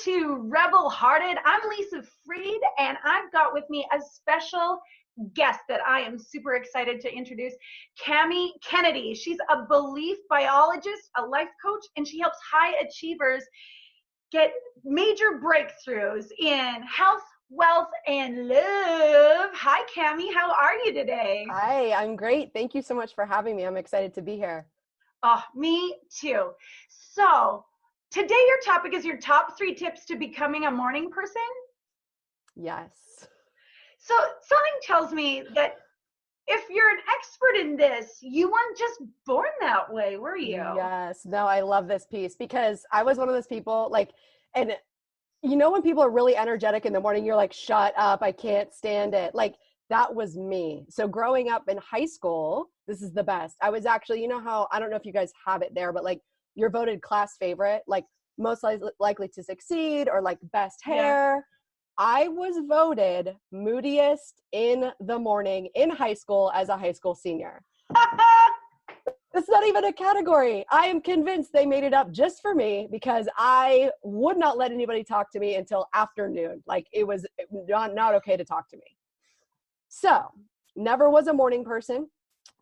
to Rebel Hearted. I'm Lisa Freed, and I've got with me a special guest that I am super excited to introduce, Camy Kennedy. She's a belief biologist, a life coach, and she helps high achievers get major breakthroughs in health, wealth, and love. Hi, Camy. How are you today? Hi, I'm great. Thank you so much for having me. I'm excited to be here. Oh, me too. So today your topic is your top 3 tips to becoming a morning person. Yes. So something tells me that if you're an expert in this, you weren't just born that way, were you? Yes. No, I love this piece because I was one of those people and you know, when people are really energetic in the morning, you're like, shut up, I can't stand it. Like, that was me. So growing up in high school, this is the best. I was actually, you know how, I don't know if you guys have it there, but like you're voted class favorite, like most likely to succeed or like best hair. Yeah. I was voted moodiest in the morning in high school as a high school senior. It's not even a category. I am convinced they made it up just for me because I would not let anybody talk to me until afternoon. Like it was not okay to talk to me. So never was a morning person.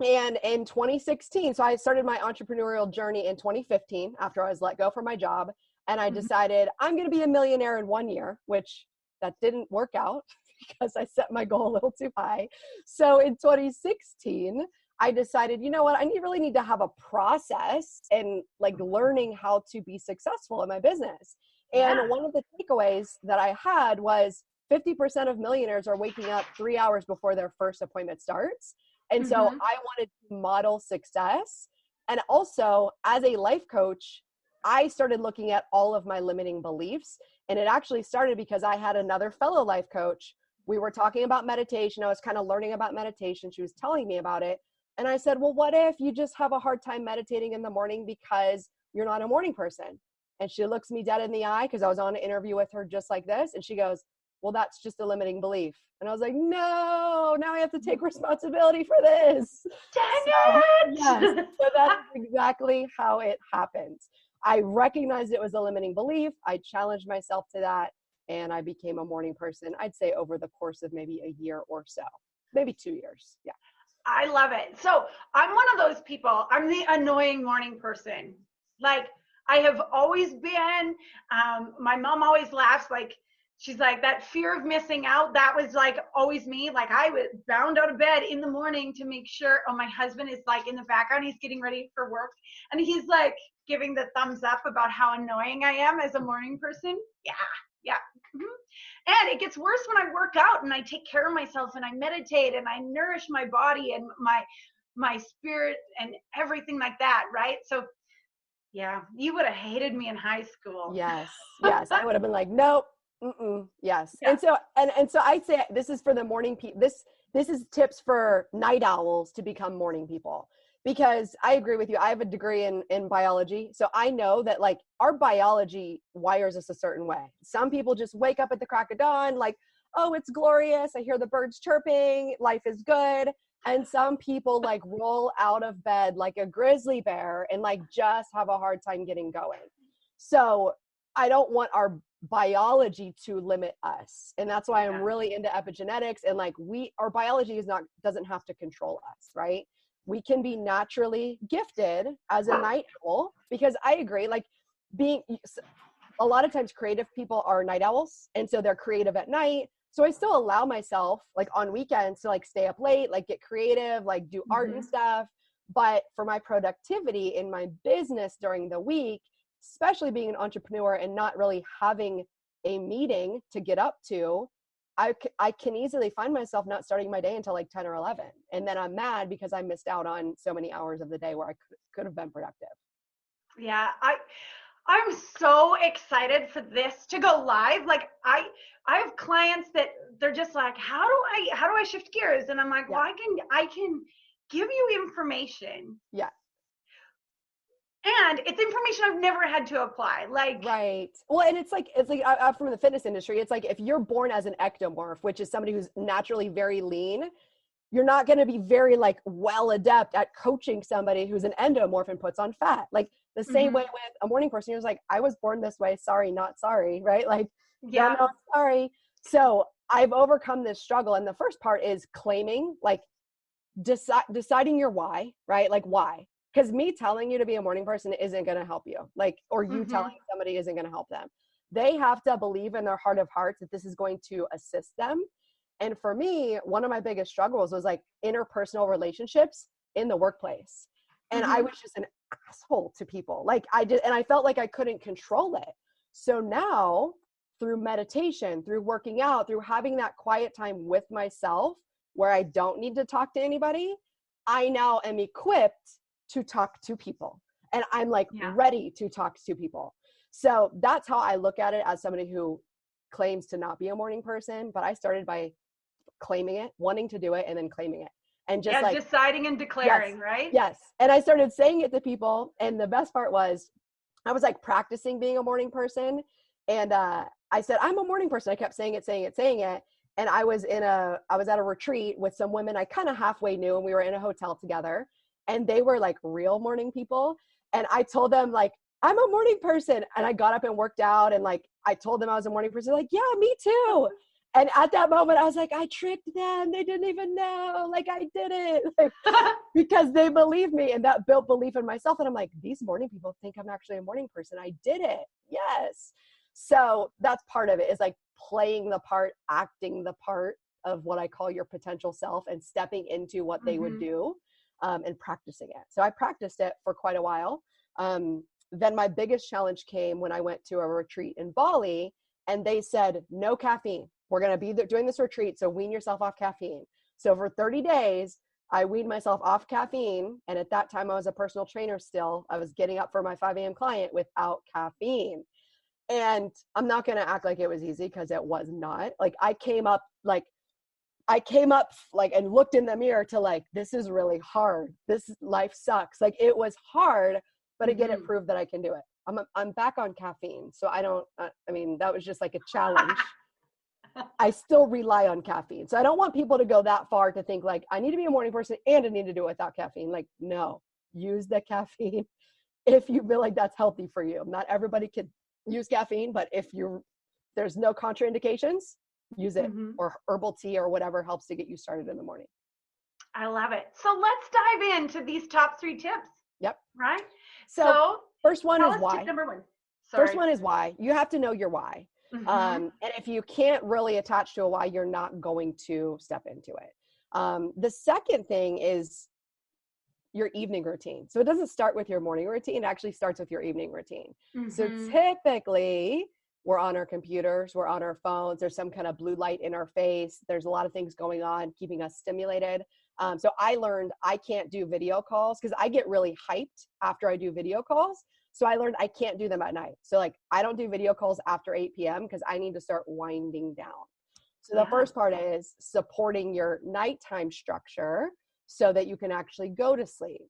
And in 2016, so I started my entrepreneurial journey in 2015 after I was let go from my job. And I decided I'm going to be a millionaire in 1 year, which that didn't work out because I set my goal a little too high. So in 2016, I decided, you know what, I really need to have a process and like learning how to be successful in my business. And one of the takeaways that I had was 50% of millionaires are waking up 3 hours before their first appointment starts. And so I wanted to model success. And also as a life coach, I started looking at all of my limiting beliefs. And it actually started because I had another fellow life coach. We were talking about meditation. I was kind of learning about meditation. She was telling me about it. And I said, well, what if you just have a hard time meditating in the morning because you're not a morning person? And she looks me dead in the eye because I was on an interview with her just like this. And she goes, well, that's just a limiting belief. And I was like, no, now I have to take responsibility for this. Dang it! Yes, so that's exactly how it happened. I recognized it was a limiting belief. I challenged myself to that. And I became a morning person, I'd say over the course of maybe a year or so, maybe 2 years. Yeah. I love it. So I'm one of those people. I'm the annoying morning person. Like I have always been. My mom always laughs. Like she's like, that fear of missing out. That was like always me. Like I would bound out of bed in the morning to make sure. Oh, my husband is like in the background. He's getting ready for work, and he's like giving the thumbs up about how annoying I am as a morning person. Yeah. And it gets worse when I work out and I take care of myself and I meditate and I nourish my body and my spirit and everything like that, right? So yeah, you would have hated me in high school. Yes. I would have been like, nope. Yes. Yeah. And so I'd say this is for the morning people. This is tips for night owls to become morning people. Because I agree with you. I have a degree in biology. So I know that like our biology wires us a certain way. Some people just wake up at the crack of dawn, like, oh, it's glorious. I hear the birds chirping. Life is good. And some people like roll out of bed like a grizzly bear and like just have a hard time getting going. So I don't want our biology to limit us. And that's why I'm really into epigenetics. And like our biology doesn't have to control us, right? We can be naturally gifted as a night owl because I agree, like a lot of times creative people are night owls. And so they're creative at night. So I still allow myself like on weekends to like stay up late, like get creative, like do art and stuff. But for my productivity in my business during the week, especially being an entrepreneur and not really having a meeting to get up to, I can easily find myself not starting my day until like 10 or 11. And then I'm mad because I missed out on so many hours of the day where I could have been productive. Yeah, I'm so excited for this to go live. Like I have clients that they're just like, how do I shift gears? And I'm like, well, I can give you information. Yeah. And it's information I've never had to apply. Like, right. Well, and it's like I'm from the fitness industry. It's like if you're born as an ectomorph, which is somebody who's naturally very lean, you're not going to be very like well adept at coaching somebody who's an endomorph and puts on fat. Like The same way with a morning person. You're just like, I was born this way. Sorry, not sorry. Right? Like, Yeah. no, sorry. So I've overcome this struggle. And the first part is claiming, like deciding your why, right? Like why? Because me telling you to be a morning person isn't going to help you. Like, or you telling somebody isn't going to help them. They have to believe in their heart of hearts that this is going to assist them. And for me, one of my biggest struggles was like interpersonal relationships in the workplace. And I was just an asshole to people. Like and I felt like I couldn't control it. So now through meditation, through working out, through having that quiet time with myself where I don't need to talk to anybody, I now am equipped to talk to people. And I'm like ready to talk to people. So that's how I look at it as somebody who claims to not be a morning person. But I started by claiming it, wanting to do it, and then claiming it. And just like deciding and declaring, right? Yes. And I started saying it to people. And the best part was I was like practicing being a morning person. And I said, I'm a morning person. I kept saying it. And I was at a retreat with some women I kind of halfway knew, and we were in a hotel together, and they were like real morning people. And I told them like, I'm a morning person. And I got up and worked out. And like, I told them I was a morning person. Like, yeah, me too. And at that moment I was like, I tricked them. They didn't even know, like I did it, like, because they believed me, and that built belief in myself. And I'm like, these morning people think I'm actually a morning person. I did it. Yes. So that's part of it, is like playing the part, acting the part of what I call your potential self, and stepping into what they would do, and practicing it. So I practiced it for quite a while. Then my biggest challenge came when I went to a retreat in Bali, and they said, no caffeine. We're going to be doing this retreat, so wean yourself off caffeine. So for 30 days, I weaned myself off caffeine. And at that time, I was a personal trainer still. I was getting up for my 5 a.m. client without caffeine. And I'm not going to act like it was easy, because it was not. Like I came up and looked in the mirror to like, this is really hard. This life sucks. Like it was hard, but again, it proved that I can do it. I'm back on caffeine. So that was just like a challenge. I still rely on caffeine. So I don't want people to go that far to think like, I need to be a morning person and I need to do it without caffeine. Like, no, use the caffeine if you feel like that's healthy for you. Not everybody can use caffeine, but if there's no contraindications, use it, or herbal tea or whatever helps to get you started in the morning. I love it. So let's dive into these top 3 tips. Yep. Right? So first one is why. Tip number 1. First one is why. You have to know your why. And if you can't really attach to a why, you're not going to step into it. The second thing is your evening routine. So it doesn't start with your morning routine. It actually starts with your evening routine. So typically we're on our computers, we're on our phones, there's some kind of blue light in our face. There's a lot of things going on, keeping us stimulated. So I learned I can't do video calls because I get really hyped after I do video calls. So I learned I can't do them at night. So like I don't do video calls after 8 p.m. because I need to start winding down. So the first part is supporting your nighttime structure so that you can actually go to sleep.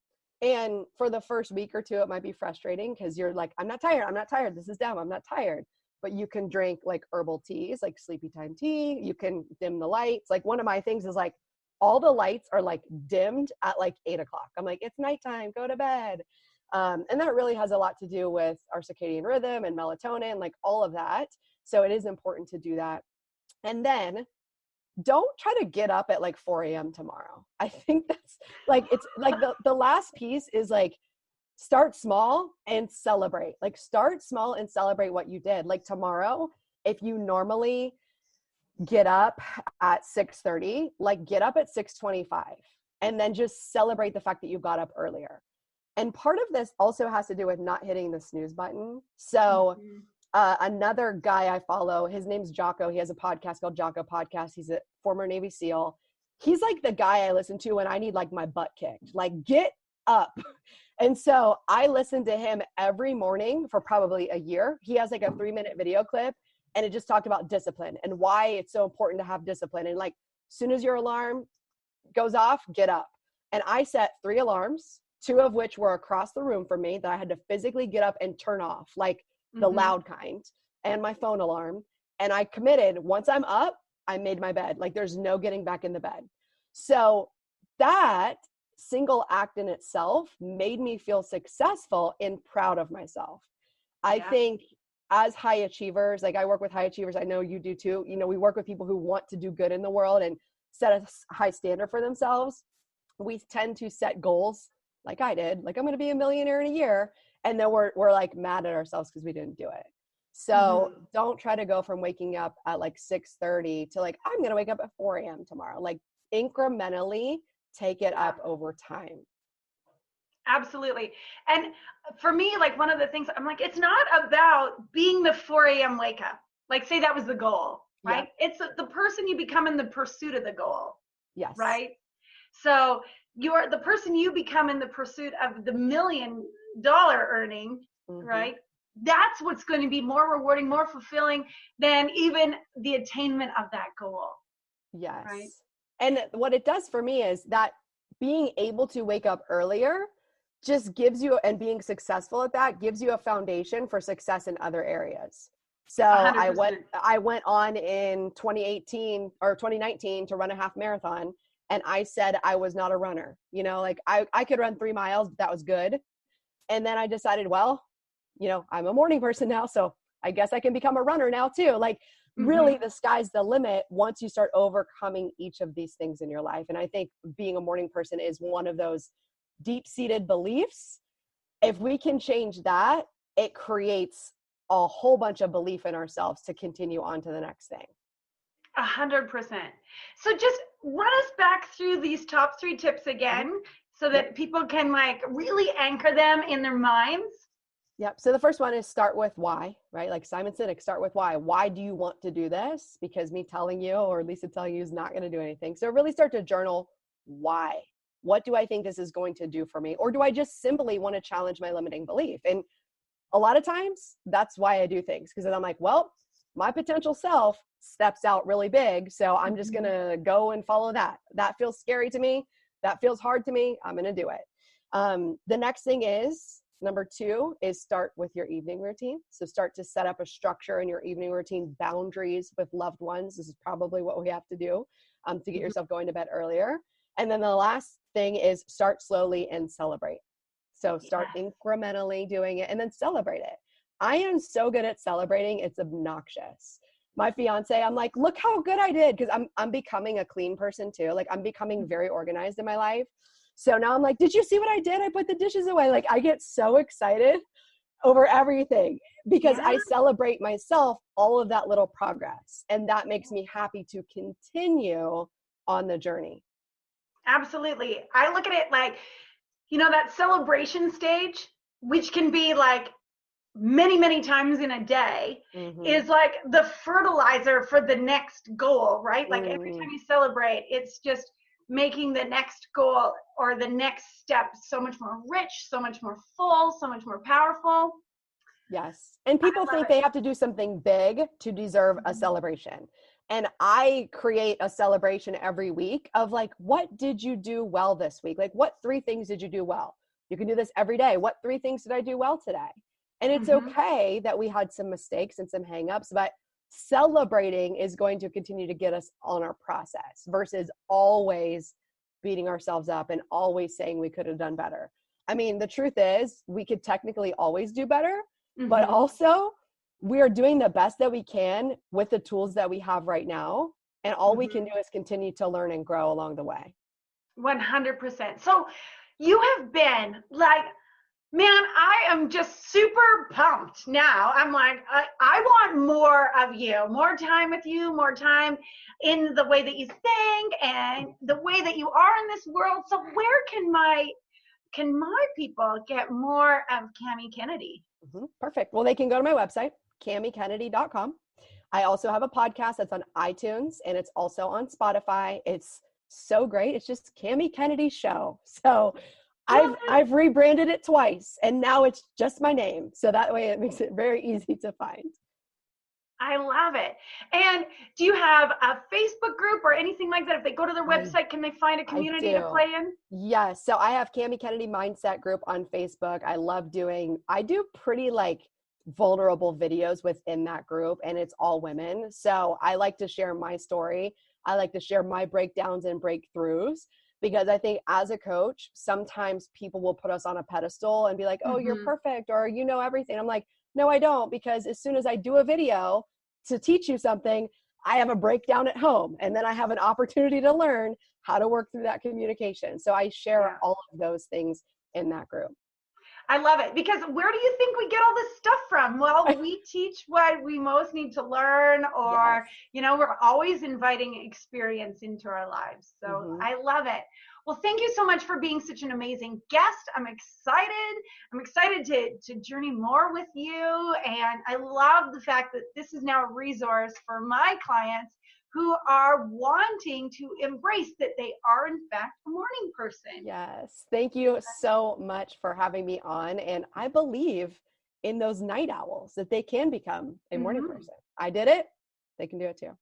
And for the first week or two, it might be frustrating because you're like, I'm not tired. This is dumb. I'm not tired. But you can drink like herbal teas, like sleepy time tea. You can dim the lights. Like one of my things is like all the lights are like dimmed at like 8 o'clock. I'm like, it's nighttime, go to bed. And that really has a lot to do with our circadian rhythm and melatonin, like all of that. So it is important to do that. And then don't try to get up at like 4 a.m. tomorrow. I think that's like, it's like the last piece is like, start small and celebrate. Like start small and celebrate what you did. Like tomorrow, if you normally get up at 6:30, like get up at 6:25 and then just celebrate the fact that you got up earlier. And part of this also has to do with not hitting the snooze button. So another guy I follow, his name's Jocko. He has a podcast called Jocko Podcast. He's a former Navy SEAL. He's like the guy I listen to when I need like my butt kicked, like get up. And so I listen to him every morning for probably a year. He has like a 3-minute video clip and it just talked about discipline and why it's so important to have discipline. And like, as soon as your alarm goes off, get up. And I set 3 alarms, 2 of which were across the room from me that I had to physically get up and turn off, like the loud kind, and my phone alarm. And I committed, once I'm up, I made my bed. Like there's no getting back in the bed. So that single act in itself made me feel successful and proud of myself. I think as high achievers, like I work with high achievers, I know you do too. You know, we work with people who want to do good in the world and set a high standard for themselves. We tend to set goals like I did, like I'm going to be a millionaire in a year. And then we're like mad at ourselves because we didn't do it. So don't try to go from waking up at like 6:30 to like, I'm going to wake up at 4 a.m. tomorrow. Like incrementally take it up over time. Absolutely. And for me, like one of the things I'm like, it's not about being the 4 a.m. wake up. Like say that was the goal, right? It's the person you become in the pursuit of the goal. Yes. Right. So you're the person you become in the pursuit of the $1 million earning, right? That's what's going to be more rewarding, more fulfilling than even the attainment of that goal. Yes. Right? And what it does for me is that being able to wake up earlier just gives you, and being successful at that gives you a foundation for success in other areas. So 100%. I went on in 2018 or 2019 to run a half marathon. And I said I was not a runner, you know, like I could run 3 miles, but that was good. And then I decided, well, you know, I'm a morning person now, so I guess I can become a runner now too. Like really the sky's the limit once you start overcoming each of these things in your life. And I think being a morning person is one of those deep-seated beliefs. If we can change that, it creates a whole bunch of belief in ourselves to continue on to the next thing. 100%. So just run us back through these top 3 tips again so that people can like really anchor them in their minds. Yep. So the first one is start with why, right? Like Simon Sinek, start with why. Why do you want to do this? Because me telling you or Lisa telling you is not going to do anything. So really start to journal why. What do I think this is going to do for me? Or do I just simply want to challenge my limiting belief? And a lot of times that's why I do things, because I'm like, well, my potential self steps out really big. So I'm just going to go and follow that. That feels scary to me. That feels hard to me. I'm going to do it. The next thing is, number 2 is start with your evening routine. So start to set up a structure in your evening routine, boundaries with loved ones. This is probably what we have to do to get yourself going to bed earlier. And then the last thing is start slowly and celebrate. So start incrementally doing it and then celebrate it. I am so good at celebrating. It's obnoxious. My fiance, I'm like, look how good I did. Cause I'm becoming a clean person too. Like I'm becoming very organized in my life. So now I'm like, did you see what I did? I put the dishes away. Like I get so excited over everything because I celebrate myself, all of that little progress. And that makes me happy to continue on the journey. Absolutely. I look at it like, you know, that celebration stage, which can be like many, many times in a day, is like the fertilizer for the next goal, right? Like every time you celebrate, it's just making the next goal or the next step so much more rich, so much more full, so much more powerful. Yes. And people think they have to do something big to deserve a celebration. And I create a celebration every week of like, what did you do well this week? Like, what 3 things did you do well? You can do this every day. What 3 things did I do well today? And it's okay that we had some mistakes and some hangups, but celebrating is going to continue to get us on our process versus always beating ourselves up and always saying we could have done better. I mean, the truth is we could technically always do better, but also we are doing the best that we can with the tools that we have right now. And all we can do is continue to learn and grow along the way. 100%. So you have been like, man, I am just super pumped now. I'm like, I want more of you, more time with you, more time in the way that you think and the way that you are in this world. So where can my people get more of Camy Kennedy? Perfect. Well, they can go to my website, camykennedy.com. I also have a podcast that's on iTunes and it's also on Spotify. It's so great. It's just Camy Kennedy Show. So I've rebranded it twice and now it's just my name. So that way it makes it very easy to find. I love it. And do you have a Facebook group or anything like that? If they go to their website, can they find a community to play in? Yes. So I have Camy Kennedy Mindset Group on Facebook. I do pretty like vulnerable videos within that group and it's all women. So I like to share my story. I like to share my breakdowns and breakthroughs. because I think as a coach, sometimes people will put us on a pedestal and be like, oh, you're perfect, or you know everything. I'm like, no, I don't, because as soon as I do a video to teach you something, I have a breakdown at home, and then I have an opportunity to learn how to work through that communication. So I share all of those things in that group. I love it, because where do you think we get all this stuff from? Well, we teach what we most need to learn, or, you know, we're always inviting experience into our lives. So I love it. Well, thank you so much for being such an amazing guest. I'm excited to journey more with you. And I love the fact that this is now a resource for my clients who are wanting to embrace that they are in fact a morning person. Yes. Thank you so much for having me on. And I believe in those night owls, that they can become a morning person. I did it. They can do it too.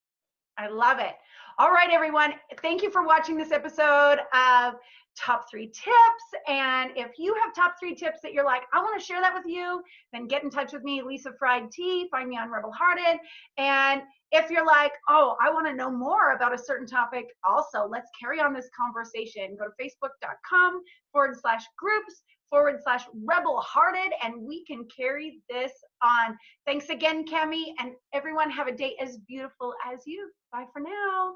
I love it. All right, everyone. Thank you for watching this episode of Top 3 Tips. And if you have top 3 tips that you're like, I want to share that with you, then get in touch with me, Lisa Fried T. Find me on Rebel Hearted. And if you're like, oh, I want to know more about a certain topic, also, let's carry on this conversation. Go to facebook.com/groups/Rebel Hearted, and we can carry this on. Thanks again, Camy, and everyone have a day as beautiful as you. Bye for now.